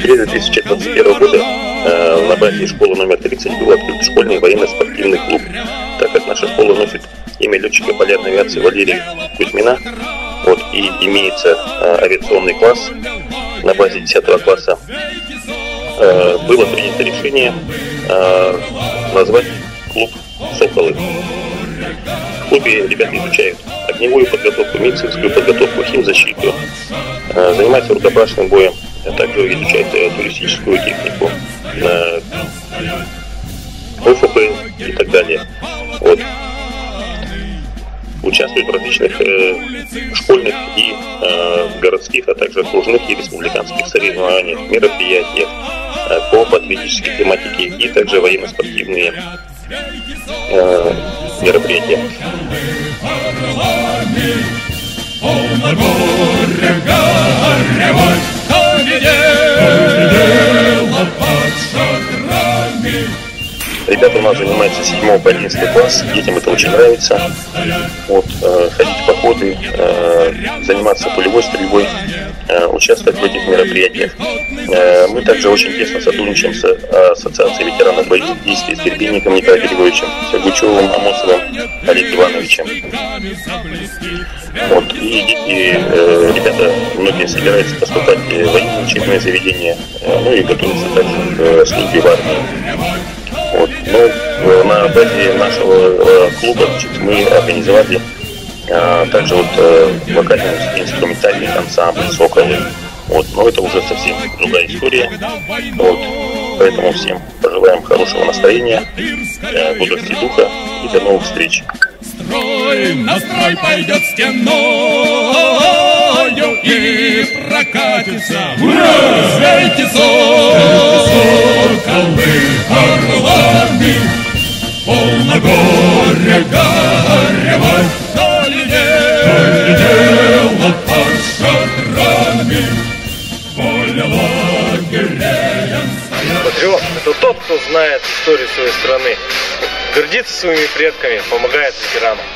октябре 2021 года на базе школы номер 30 был открыт школьный военно-спортивный клуб. Так как наша школа носит имя летчика полярной авиации Валерия Кузьмина, и имеется авиационный класс на базе 10 класса, было принято решение назвать клуб «Соколы». В клубе ребята изучают огневую подготовку, медицинскую подготовку, химзащиту, занимаются рукопашным боем, а также изучают туристическую технику, ОФП и так далее. Участвуют в различных школьных и городских, а также окружных и республиканских соревнованиях, мероприятиях по патриотической тематике и также военно-спортивные мероприятия. Ребята у нас занимаются с 7 по 11 класс, детям это очень нравится. Ходить в походы, заниматься полевой стрельбой, участвовать в этих мероприятиях. Мы также очень тесно сотрудничаем с Ассоциацией ветеранов боевых действий, с Гребенником Николаем Григорьевичем, Сергучевым, Амосовым Олегом Ивановичем. И дети, ребята, многие собираются поступать в военные учебные заведения, и готовятся также к службе в армии. На базе нашего клуба мы организовали также вокально-инструментальный ансамбль «Соколы». Но это уже совсем другая история. Поэтому всем пожелаем хорошего настроения, бодрости духа и до новых встреч. Настрой пойдет стеною и прокатится. Ура! Звейте соколы орлами, полно горя горевать, то ли дело под шатрами, поле лагерем стоят. Патриот — это тот, кто знает историю своей страны, гордится своими предками, помогает ветеранам.